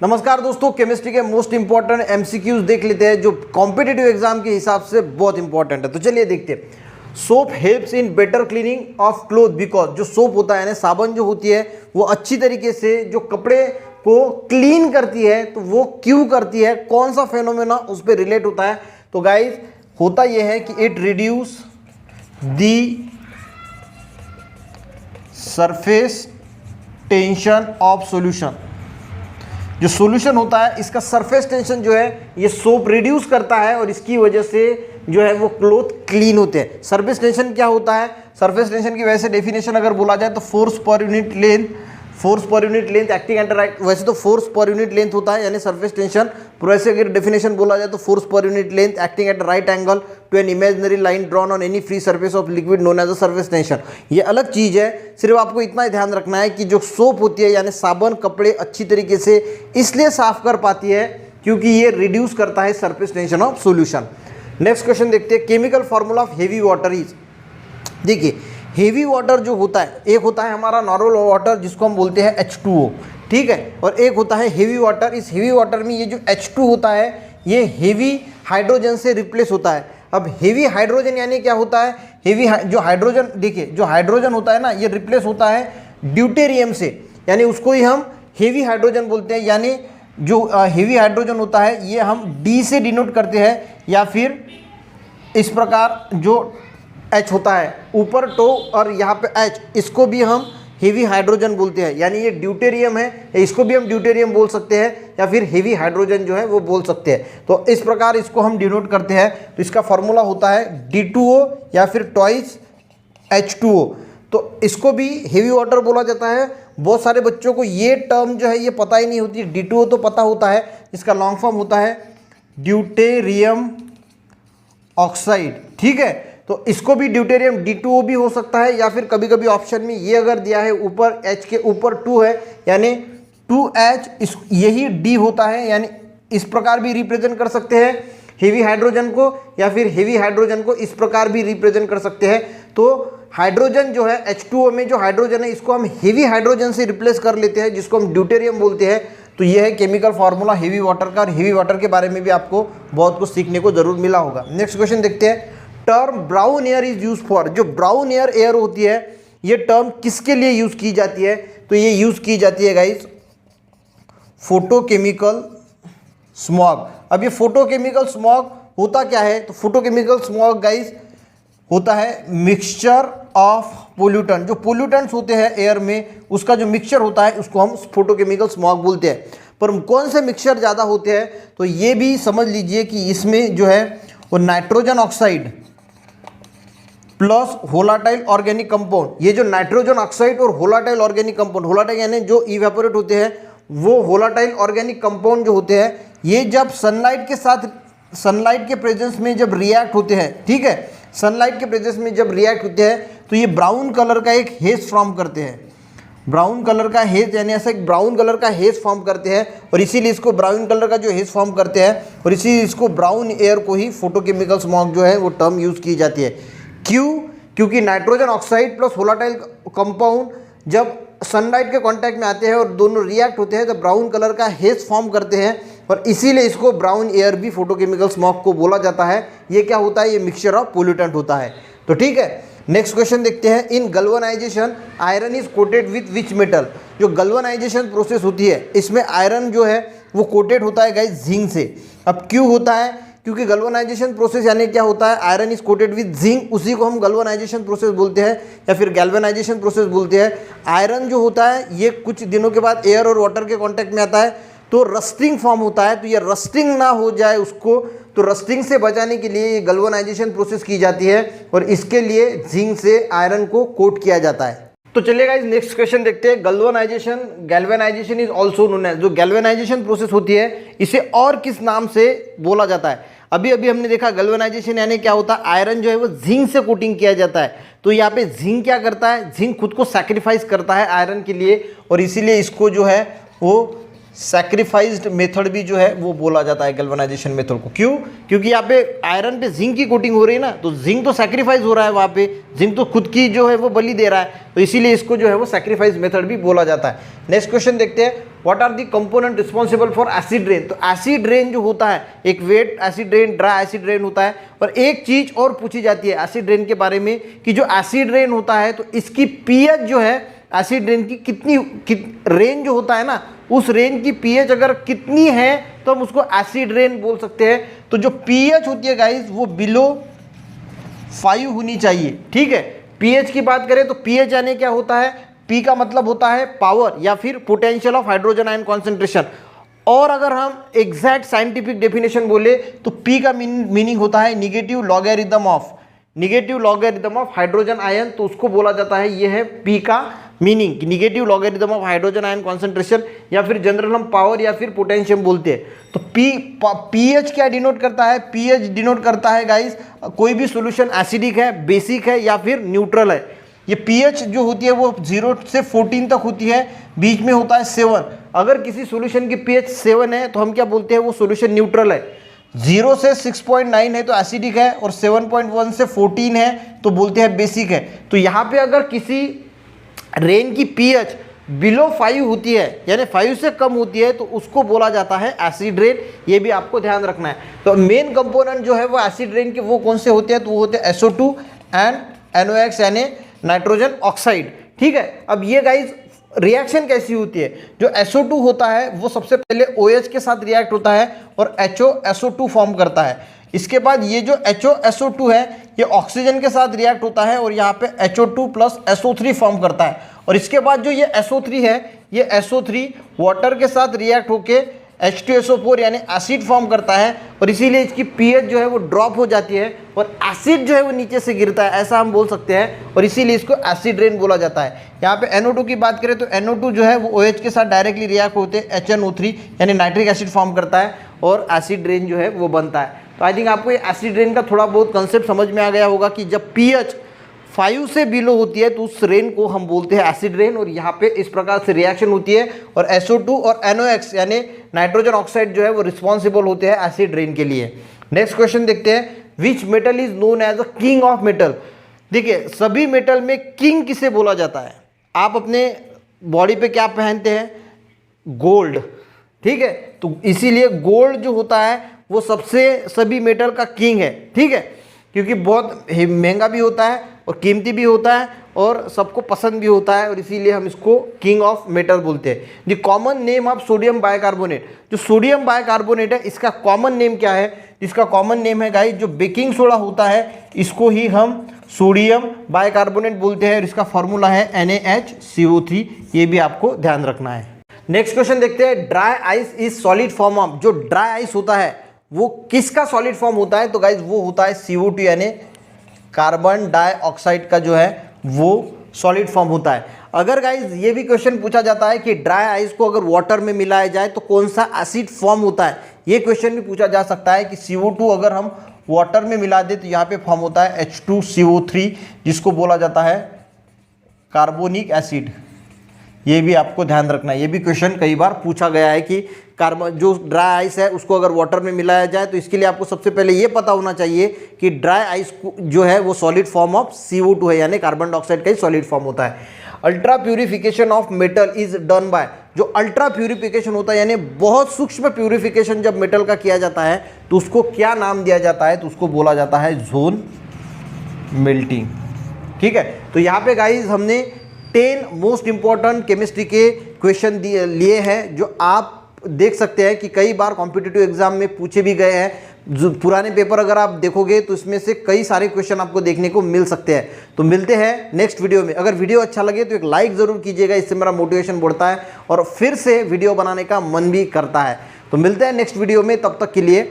नमस्कार दोस्तों, केमिस्ट्री के मोस्ट इंपॉर्टेंट एमसीक्यूज देख लेते हैं जो कॉम्पिटिटिव एग्जाम के हिसाब से बहुत इंपॉर्टेंट है। तो चलिए देखते हैं। Soap helps in better cleaning of cloth because जो सोप होता है ना, साबुन जो होती है वो अच्छी तरीके से जो कपड़े को क्लीन करती है। तो वो क्यों करती है, कौन सा फेनोमेना उस पर रिलेट होता है? तो गाइज होता यह है कि it reduce the surface tension of solution. जो सॉल्यूशन होता है इसका सरफेस टेंशन जो है ये सोप रिड्यूस करता है और इसकी वजह से जो है वो क्लोथ क्लीन होते हैं। सरफेस टेंशन क्या होता है? सरफेस टेंशन की वजह से डेफिनेशन अगर बोला जाए तो फोर्स पर unit length acting at right, वैसे तो फोर्स पर यूनिट लेंथ होता है यानी सरफेस टेंशन, पर वैसे अगर डेफिनेशन बोला जाए तो फोर्स पर unit length acting at right angle to an imaginary line drawn on any free surface of liquid known as a surface tension. ये अलग चीज है, सिर्फ आपको इतना ही ध्यान रखना है कि जो सोप होती है यानी साबुन कपड़े अच्छी तरीके से इसलिए साफ कर पाती है क्योंकि ये रिड्यूस करता है surface tension of solution. Next question देखते हैं। Chemical formula of heavy water is, देखिए हेवी वाटर जो होता है, एक होता है हमारा नॉर्मल वाटर जिसको हम बोलते हैं H2O, ठीक है, और एक होता है हेवी वाटर। इस हेवी वाटर में ये जो H2 होता है ये हेवी हाइड्रोजन से रिप्लेस होता है। अब हेवी हाइड्रोजन यानी क्या होता है? जो हाइड्रोजन, देखिए जो हाइड्रोजन होता है ना ये रिप्लेस होता है ड्यूटेरियम से, यानी उसको ही हम हेवी हाइड्रोजन बोलते हैं। यानी जो हेवी हाइड्रोजन होता है ये हम D से डिनोट करते हैं, या फिर इस प्रकार जो H होता है ऊपर टो और यहाँ पे H, इसको भी हम हेवी हाइड्रोजन बोलते हैं। यानी ये ड्यूटेरियम है, इसको भी हम ड्यूटेरियम बोल सकते हैं या फिर हेवी हाइड्रोजन जो है वो बोल सकते हैं। तो इस प्रकार इसको हम डिनोट करते हैं। तो इसका फॉर्मूला होता है D2O या फिर ट्वाइस H2O। तो इसको भी हेवी वाटर बोला जाता है। बहुत सारे बच्चों को ये टर्म जो है ये पता ही नहीं होती। D2O तो पता होता है, इसका लॉन्ग फॉर्म होता है ड्यूटेरियम ऑक्साइड, ठीक है। तो इसको भी ड्यूटेरियम D2O भी हो सकता है, या फिर कभी कभी ऑप्शन में ये अगर दिया है ऊपर H के ऊपर 2 है यानी 2H, यही D होता है, यानी इस प्रकार भी रिप्रेजेंट कर सकते हैं हेवी हाइड्रोजन को, या फिर हेवी हाइड्रोजन को इस प्रकार भी रिप्रेजेंट कर सकते हैं। तो हाइड्रोजन जो है H2O में जो हाइड्रोजन है इसको हम हेवी हाइड्रोजन से रिप्लेस कर लेते हैं जिसको हम ड्यूटेरियम बोलते हैं। तो यह है केमिकल फार्मूला हेवी वाटर का, और हेवी वाटर के बारे में भी आपको बहुत कुछ सीखने को जरूर मिला होगा। नेक्स्ट क्वेश्चन देखते हैं। Term brown air is use for, जो ब्राउन एयर होती है ये टर्म किसके लिए यूज की जाती है? तो ये यूज की जाती है गाइस फोटोकेमिकल स्मॉग। अब ये फोटोकेमिकल स्मॉग होता क्या है? तो फोटोकेमिकल स्मॉग गाइस होता है मिक्सचर ऑफ पोल्यूटेंट। जो पोल्यूटेंट्स होते हैं एयर में उसका जो मिक्सचर होता है उसको हम फोटोकेमिकल स्मॉग बोलते हैं। पर कौन से मिक्सचर ज़्यादा होते हैं? तो ये भी समझ लीजिए कि इसमें जो है वो nitrogen oxide plus volatile organic compound, ये जो नाइट्रोजन ऑक्साइड और होलाटाइल ऑर्गेनिक कंपाउंड, होलाटाइल यानी जो इवेपोरेट होते हैं, वो होलाटाइल ऑर्गेनिक कंपाउंड जो होते हैं ये जब सनलाइट के साथ, सनलाइट के प्रेजेंस में जब रिएक्ट होते हैं, ठीक है, सनलाइट के प्रेजेंस में जब रिएक्ट होते हैं तो ये ब्राउन कलर का एक हेज फॉर्म करते हैं। ब्राउन कलर का हेज यानी ऐसा एक ब्राउन कलर का हेज फॉर्म करते हैं, और इसीलिए इसको ब्राउन कलर का जो हेज फॉर्म करते हैं और इसीलिए इसको ब्राउन एयर को ही फोटोकेमिकल स्मॉग जो है वो टर्म यूज की जाती है। क्यों? क्योंकि nitrogen oxide plus volatile compound जब सनलाइट के कांटेक्ट में आते हैं और दोनों रिएक्ट होते हैं तो ब्राउन कलर का हेज फॉर्म करते हैं, और इसीलिए इसको ब्राउन एयर भी फोटोकेमिकल स्मॉग को बोला जाता है। ये क्या होता है? ये मिक्सचर ऑफ पोल्यूटेंट होता है। तो ठीक है, नेक्स्ट क्वेश्चन देखते हैं। In galvanisation iron is coated with which metal. जो गल्वनाइजेशन प्रोसेस होती है इसमें आयरन जो है वो कोटेड होता है गाइस जिंक से। अब क्यों होता है? क्योंकि गल्वनाइजेशन प्रोसेस यानी क्या होता है? Iron is coated with zinc, उसी को हम गल्वनाइजेशन प्रोसेस बोलते हैं या फिर गैल्वेनाइजेशन प्रोसेस बोलते हैं। आयरन जो होता है ये कुछ दिनों के बाद एयर और वाटर के कांटेक्ट में आता है तो रस्टिंग फॉर्म होता है। तो ये रस्टिंग ना हो जाए उसको, तो रस्टिंग से बचाने के लिए ये गल्वनाइजेशन प्रोसेस की जाती है और इसके लिए जिंक से आयरन को कोट किया जाता है। तो चलिए गाइस नेक्स्ट क्वेश्चन देखते हैं। Galvanisation is also known as, जो गैल्वेनाइजेशन प्रोसेस होती है इसे और किस नाम से बोला जाता है? अभी हमने देखा गैल्वेनाइजेशन यानी क्या होता है? आयरन जो है वो जिंक से कोटिंग किया जाता है। तो यहाँ पे जिंक क्या करता है? जिंक खुद को सैक्रिफाइस करता है आयरन के लिए, और इसीलिए इसको जो है वो सैक्रिफाइस्ड मेथड भी जो है वो बोला जाता है गैल्वेनाइजेशन मेथड को। क्यों? क्योंकि यहाँ पे आयरन पे जिंक की कोटिंग हो रही है ना, तो जिंक तो सैक्रिफाइस हो रहा है, वहाँ पे जिंक तो खुद की जो है वो बलि दे रहा है, तो इसीलिए इसको जो है वो सैक्रिफाइस मेथड भी बोला जाता है। नेक्स्ट क्वेश्चन देखते हैं, what are the component responsible for acid rain. तो एसिड रेन जो होता है, एक wet acid rain, dry acid rain होता है। और एक चीज और पूछी जाती है एसिड रेन के बारे में कि जो एसिड रेन होता है तो इसकी पीएच जो है एसिड रेन की कितनी रेंज जो होता है ना, उस रेंज की पीएच अगर कितनी है तो हम उसको एसिड रेन बोल सकते हैं। तो जो पीएच होती है गाइस वो बिलो 5 होनी चाहिए, ठीक है। पीएच की बात करें तो पीएच यानी क्या होता है, पी का मतलब होता है पावर या फिर potential of hydrogen ion concentration. और अगर हम एग्जैक्ट साइंटिफिक डेफिनेशन बोले तो पी का मीनिंग होता है negative logarithm of hydrogen ion, तो उसको बोला जाता है, ये है पी का meaning, negative logarithm of hydrogen ion concentration, या फिर जनरल हम पावर या फिर पोटेंशियम बोलते हैं। तो पीएच क्या डिनोट करता है, पीएच डिनोट करता है गाइस कोई भी सॉल्यूशन एसिडिक है, बेसिक है या फिर न्यूट्रल है। ये पीएच जो होती है वो 0 से 14 तक होती है, बीच में होता है 7। अगर किसी सॉल्यूशन की पीएच 7 है तो हम क्या बोलते हैं, वो सॉल्यूशन न्यूट्रल है। 0 से 6.9 है तो एसिडिक है, और 7.1 से 14 है तो बोलते हैं बेसिक है। तो यहाँ पे अगर किसी रेन की पीएच बिलो 5 होती है, यानी 5 से कम होती है, तो उसको बोला जाता है एसिड रेन। ये भी आपको ध्यान रखना है। तो मेन कंपोनेंट जो है वो एसिड रेन के वो कौन से होते हैं, तो वो होते हैं SO2 एंड NOx यानी नाइट्रोजन ऑक्साइड, ठीक है। अब ये गाइज रिएक्शन कैसी होती है, जो SO2 होता है वो सबसे पहले OH के साथ रिएक्ट होता है और HOSO2 फॉर्म करता है। इसके बाद ये जो HOSO2 है ये ऑक्सीजन के साथ रिएक्ट होता है और यहाँ पे HO2 प्लस SO3 फॉर्म करता है। और इसके बाद जो ये SO3 है, ये SO3 वाटर के साथ रिएक्ट होके H2SO4 यानी एसिड फॉर्म करता है, और इसीलिए इसकी पीएच जो है वो ड्रॉप हो जाती है और एसिड जो है वो नीचे से गिरता है, ऐसा हम बोल सकते हैं, और इसीलिए इसको एसिड रेन बोला जाता है। यहाँ पे NO2 की बात करें तो NO2 जो है वो OH के साथ डायरेक्टली रिएक्ट होते HNO3 यानी नाइट्रिक एसिड फॉर्म करता है और एसिड रेन जो है वो बनता है। तो आई थिंक आपको ये एसिड रेन का थोड़ा बहुत कंसेप्ट समझ में आ गया होगा कि जब पीएच 5 से बिलो होती है तो उस रेन को हम बोलते हैं एसिड रेन, और यहाँ पे इस प्रकार से रिएक्शन होती है और SO2 और NOx यानी नाइट्रोजन ऑक्साइड जो है वो रिस्पॉन्सिबल होते हैं एसिड रेन के लिए। नेक्स्ट क्वेश्चन देखते हैं, which metal is known as a king of metal. देखिए सभी मेटल में किंग किसे बोला जाता है, आप अपने बॉडी पे क्या पहनते हैं, गोल्ड, ठीक है। तो इसीलिए गोल्ड जो होता है वो सबसे सभी मेटल का किंग है, ठीक है, क्योंकि बहुत महंगा भी होता है और कीमती भी होता है और सबको पसंद भी होता है, और इसीलिए हम इसको किंग ऑफ मेटल बोलते हैं। The common name of sodium bicarbonate, जो सोडियम बाइकार्बोनेट है इसका कॉमन नेम क्या है, इसका कॉमन नेम है गाइस जो बेकिंग सोडा होता है इसको ही हम सोडियम बाइकार्बोनेट बोलते हैं, और इसका फॉर्मूला है NaHCO3, ये भी आपको ध्यान रखना है। नेक्स्ट क्वेश्चन देखते हैं, dry ice is solid form of, जो ड्राई आइस होता है वो किसका सॉलिड फॉर्म होता है, तो गाइस वो होता है CO2 यानी कार्बन डाइऑक्साइड का जो है वो सॉलिड फॉर्म होता है। अगर गाइस ये भी क्वेश्चन पूछा जाता है कि ड्राई आइस को अगर वाटर में मिलाया जाए तो कौन सा एसिड फॉर्म होता है, ये क्वेश्चन भी पूछा जा सकता है कि CO2 अगर हम वाटर में मिला दे तो यहाँ पे फॉर्म होता है H2CO3 जिसको बोला जाता है कार्बोनिक एसिड। ये भी आपको ध्यान रखना है, ये भी क्वेश्चन कई बार पूछा गया है कि कार्बन जो ड्राई आइस है उसको अगर वाटर में मिलाया जाए, तो इसके लिए आपको सबसे पहले ये पता होना चाहिए कि ड्राई आइस जो है वो सॉलिड फॉर्म ऑफ CO2 है, यानी कार्बन डाइऑक्साइड का ही सॉलिड फॉर्म होता है। Ultra purification of metal is done by, जो अल्ट्रा प्यूरिफिकेशन होता है यानी बहुत सूक्ष्म प्यूरिफिकेशन जब मेटल का किया जाता है तो उसको क्या नाम दिया जाता है, तो उसको बोला जाता है जोन मेल्टिंग, ठीक है। तो यहाँ पे गाइज हमने 10 मोस्ट इंपॉर्टेंट केमिस्ट्री के क्वेश्चन लिए हैं जो आप देख सकते हैं कि कई बार कॉम्पिटिटिव एग्जाम में पूछे भी गए हैं। जो पुराने पेपर अगर आप देखोगे तो इसमें से कई सारे क्वेश्चन आपको देखने को मिल सकते हैं। तो मिलते हैं नेक्स्ट वीडियो में। अगर वीडियो अच्छा लगे तो एक लाइक ज़रूर कीजिएगा, इससे मेरा मोटिवेशन बढ़ता है और फिर से वीडियो बनाने का मन भी करता है। तो मिलते हैं नेक्स्ट वीडियो में, तब तक के लिए